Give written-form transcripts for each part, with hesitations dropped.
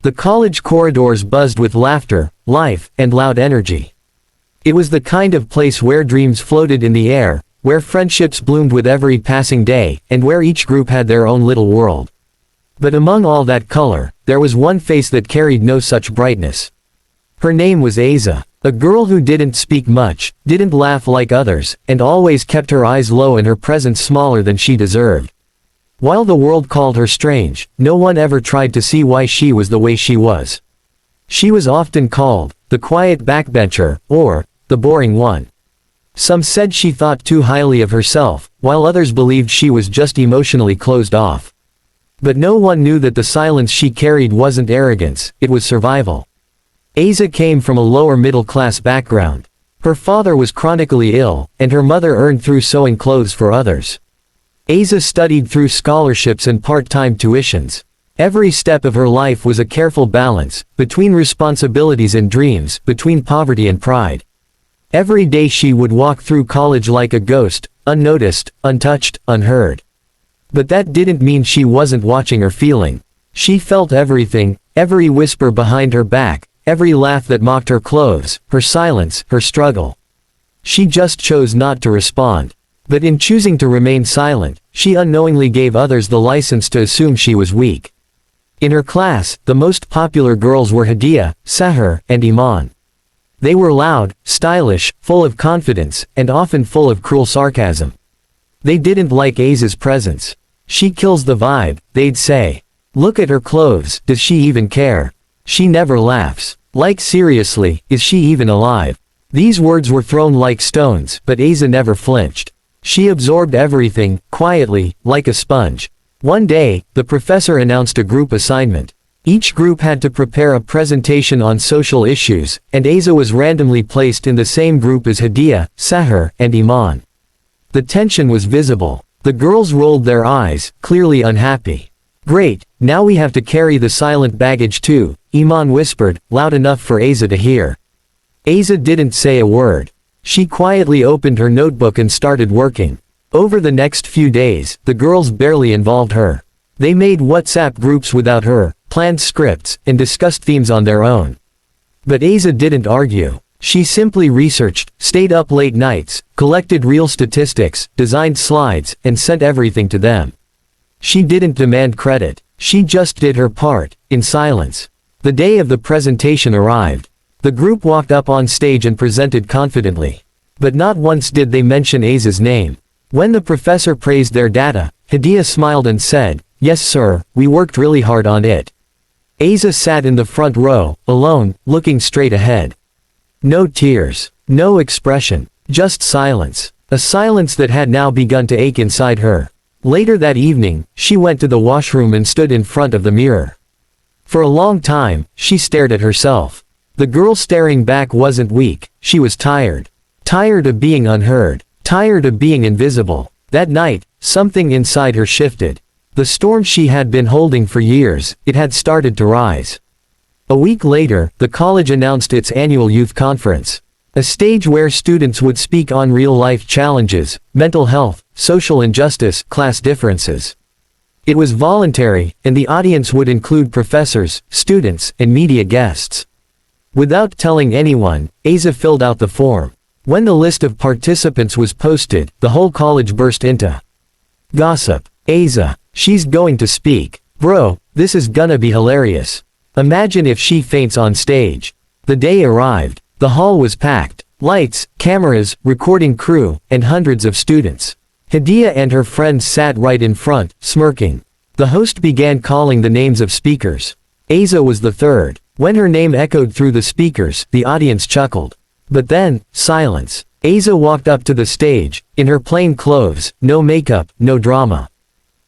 The college corridors buzzed with laughter, life, and loud energy. It was the kind of place where dreams floated in the air, where friendships bloomed with every passing day, and where each group had their own little world. But among all that color, there was one face that carried no such brightness. Her name was Aza, a girl who didn't speak much, didn't laugh like others, and always kept her eyes low and her presence smaller than she deserved. While the world called her strange, no one ever tried to see why she was the way she was. She was often called the quiet backbencher, or the boring one. Some said she thought too highly of herself, while others believed she was just emotionally closed off. But no one knew that the silence she carried wasn't arrogance, it was survival. Aza came from a lower middle-class background. Her father was chronically ill, and her mother earned through sewing clothes for others. Aza studied through scholarships and part-time tuitions. Every step of her life was a careful balance, between responsibilities and dreams, between poverty and pride. Every day she would walk through college like a ghost, unnoticed, untouched, unheard. But that didn't mean she wasn't watching or feeling. She felt everything, every whisper behind her back, every laugh that mocked her clothes, her silence, her struggle. She just chose not to respond. But in choosing to remain silent, she unknowingly gave others the license to assume she was weak. In her class, the most popular girls were Hadia, Sahar, and Iman. They were loud, stylish, full of confidence, and often full of cruel sarcasm. They didn't like Aza's presence. She kills the vibe, they'd say. Look at her clothes, does she even care? She never laughs. Like seriously, is she even alive? These words were thrown like stones, but Aza never flinched. She absorbed everything, quietly, like a sponge. One day, the professor announced a group assignment. Each group had to prepare a presentation on social issues, and Aza was randomly placed in the same group as Hadia, Sahar, and Iman. The tension was visible. The girls rolled their eyes, clearly unhappy. Great, now we have to carry the silent baggage too, Iman whispered, loud enough for Aza to hear. Aza didn't say a word. She quietly opened her notebook and started working. Over the next few days, the girls barely involved her. They made WhatsApp groups without her, planned scripts, and discussed themes on their own. But Aza didn't argue. She simply researched, stayed up late nights, collected real statistics, designed slides, and sent everything to them. She didn't demand credit. She just did her part, in silence. The day of the presentation arrived. The group walked up on stage and presented confidently. But not once did they mention Aza's name. When the professor praised their data, Hadia smiled and said, "Yes sir, we worked really hard on it." Aza sat in the front row, alone, looking straight ahead. No tears. No expression. Just silence. A silence that had now begun to ache inside her. Later that evening, she went to the washroom and stood in front of the mirror. For a long time, she stared at herself. The girl staring back wasn't weak, she was tired. Tired of being unheard. Tired of being invisible. That night, something inside her shifted. The storm she had been holding for years, it had started to rise. A week later, the college announced its annual youth conference. A stage where students would speak on real-life challenges, mental health, social injustice, class differences. It was voluntary, and the audience would include professors, students, and media guests. Without telling anyone, Aza filled out the form. When the list of participants was posted, the whole college burst into gossip. Aza, she's going to speak. Bro, this is gonna be hilarious. Imagine if she faints on stage. The day arrived. The hall was packed. Lights, cameras, recording crew, and hundreds of students. Hadia and her friends sat right in front, smirking. The host began calling the names of speakers. Aza was the third. When her name echoed through the speakers, the audience chuckled. But then, silence. Aza walked up to the stage, in her plain clothes, no makeup, no drama.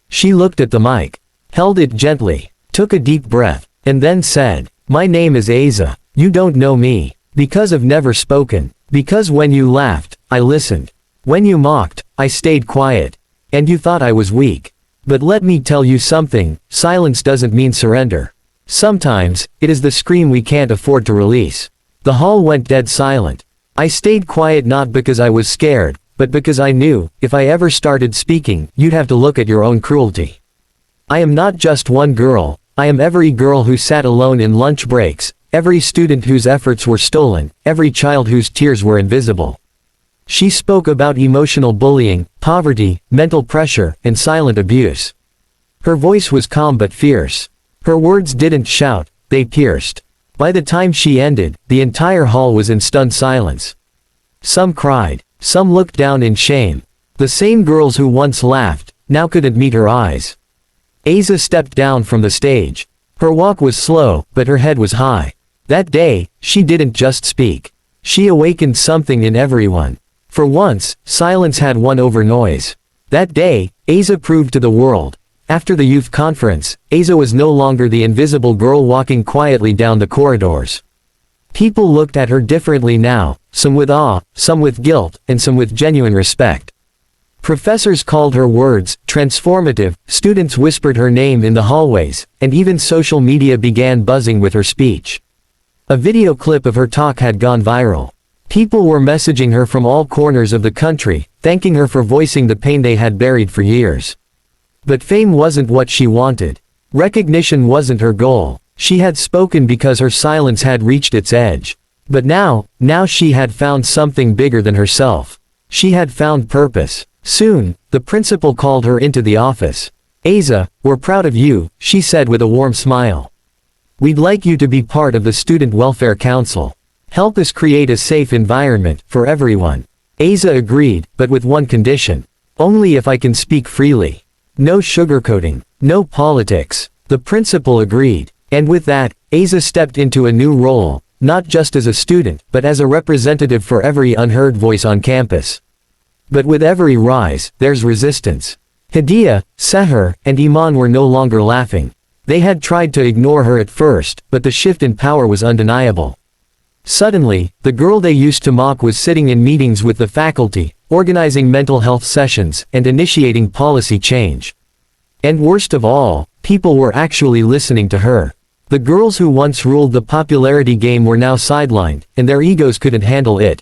She looked at the mic, held it gently, took a deep breath, and then said, "My name is Aza. You don't know me. Because I've never spoken. Because when you laughed, I listened. When you mocked, I stayed quiet. And you thought I was weak. But let me tell you something, silence doesn't mean surrender. Sometimes, it is the scream we can't afford to release." The hall went dead silent. I stayed quiet not because I was scared, but because I knew, if I ever started speaking, you'd have to look at your own cruelty. I am not just one girl, I am every girl who sat alone in lunch breaks, every student whose efforts were stolen, every child whose tears were invisible. She spoke about emotional bullying, poverty, mental pressure, and silent abuse. Her voice was calm but fierce. Her words didn't shout, they pierced. By the time she ended, the entire hall was in stunned silence. Some cried, some looked down in shame. The same girls who once laughed, now couldn't meet her eyes. Aza stepped down from the stage. Her walk was slow, but her head was high. That day, she didn't just speak. She awakened something in everyone. For once, silence had won over noise. That day, Aza proved to the world. After the youth conference, Aza was no longer the invisible girl walking quietly down the corridors. People looked at her differently now, some with awe, some with guilt, and some with genuine respect. Professors called her words transformative, students whispered her name in the hallways, and even social media began buzzing with her speech. A video clip of her talk had gone viral. People were messaging her from all corners of the country, thanking her for voicing the pain they had buried for years. But fame wasn't what she wanted. Recognition wasn't her goal. She had spoken because her silence had reached its edge. But now she had found something bigger than herself. She had found purpose. Soon, the principal called her into the office. "Aza, we're proud of you," she said with a warm smile. "We'd like you to be part of the Student Welfare Council. Help us create a safe environment for everyone." Aza agreed, but with one condition. "Only if I can speak freely. No sugarcoating. No politics." The principal agreed. And with that, Aza stepped into a new role, not just as a student, but as a representative for every unheard voice on campus. But with every rise, there's resistance. Hadiya, Seher, and Iman were no longer laughing. They had tried to ignore her at first, but the shift in power was undeniable. Suddenly, the girl they used to mock was sitting in meetings with the faculty, organizing mental health sessions, and initiating policy change. And worst of all, people were actually listening to her. The girls who once ruled the popularity game were now sidelined, and their egos couldn't handle it.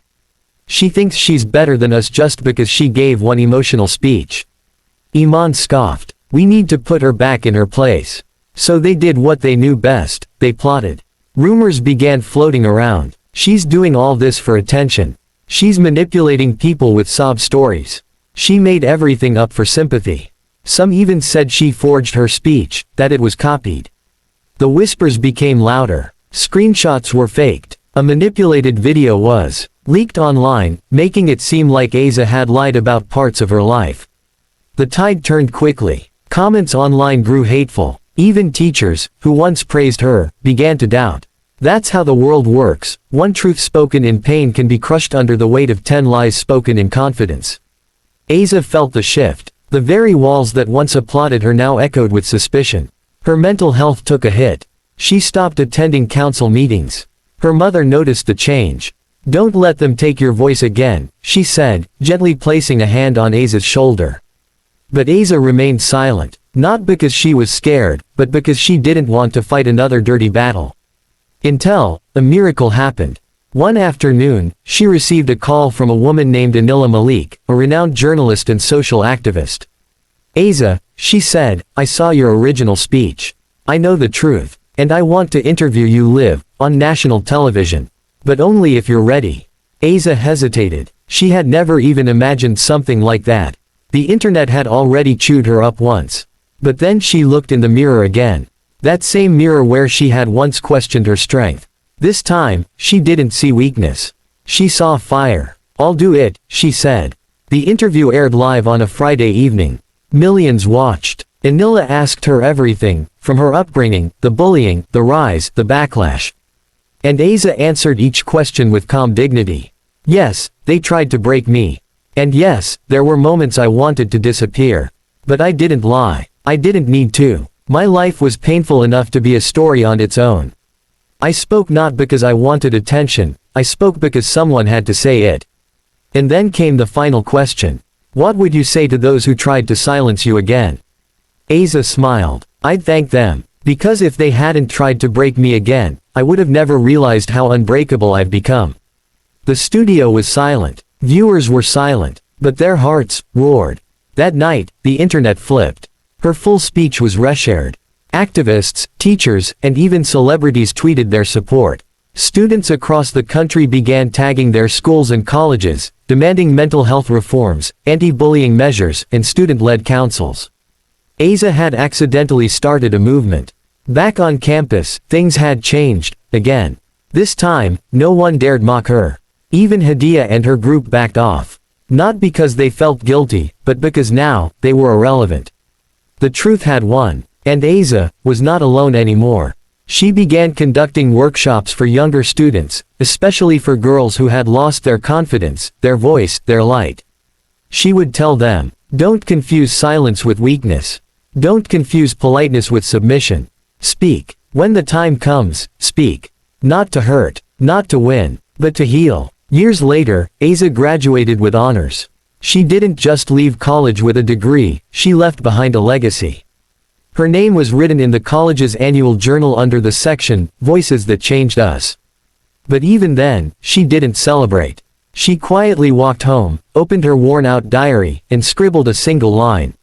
"She thinks she's better than us just because she gave one emotional speech." Iman scoffed. "We need to put her back in her place." So they did what they knew best, they plotted. Rumors began floating around. "She's doing all this for attention. She's manipulating people with sob stories. She made everything up for sympathy." Some even said she forged her speech, that it was copied. The whispers became louder. Screenshots were faked. A manipulated video was leaked online, making it seem like Aza had lied about parts of her life. The tide turned quickly. Comments online grew hateful. Even teachers, who once praised her, began to doubt. That's how the world works. One truth spoken in pain can be crushed under the weight of 10 lies spoken in confidence. Aza felt the shift. The very walls that once applauded her now echoed with suspicion. Her mental health took a hit. She stopped attending council meetings. Her mother noticed the change. "Don't let them take your voice again," she said, gently placing a hand on Aza's shoulder. But Aza remained silent, not because she was scared, but because she didn't want to fight another dirty battle. Until a miracle happened. One afternoon, she received a call from a woman named Anila Malik, a renowned journalist and social activist. "Aza," she said, "I saw your original speech. I know the truth. And I want to interview you live, on national television. But only if you're ready." Aza hesitated. She had never even imagined something like that. The internet had already chewed her up once. But then she looked in the mirror again. That same mirror where she had once questioned her strength. This time, she didn't see weakness. She saw fire. "I'll do it," she said. The interview aired live on a Friday evening. Millions watched. Anila asked her everything, from her upbringing, the bullying, the rise, the backlash. And Aza answered each question with calm dignity. "Yes, they tried to break me. And yes, there were moments I wanted to disappear. But I didn't lie. I didn't need to. My life was painful enough to be a story on its own. I spoke not because I wanted attention, I spoke because someone had to say it." And then came the final question. "What would you say to those who tried to silence you again?" Aza smiled. "I'd thank them. Because if they hadn't tried to break me again, I would have never realized how unbreakable I've become." The studio was silent. Viewers were silent. But their hearts roared. That night, the internet flipped. Her full speech was reshared. Activists, teachers, and even celebrities tweeted their support. Students across the country began tagging their schools and colleges, demanding mental health reforms, anti-bullying measures, and student-led councils. Aza had accidentally started a movement. Back on campus, things had changed, again. This time, no one dared mock her. Even Hadia and her group backed off. Not because they felt guilty, but because now, they were irrelevant. The truth had won. And Aza was not alone anymore. She began conducting workshops for younger students, especially for girls who had lost their confidence, their voice, their light. She would tell them, don't confuse silence with weakness. Don't confuse politeness with submission. Speak. When the time comes, speak. Not to hurt, not to win, but to heal. Years later, Aza graduated with honors. She didn't just leave college with a degree, she left behind a legacy. Her name was written in the college's annual journal under the section, Voices That Changed Us. But even then, she didn't celebrate. She quietly walked home, opened her worn-out diary, and scribbled a single line.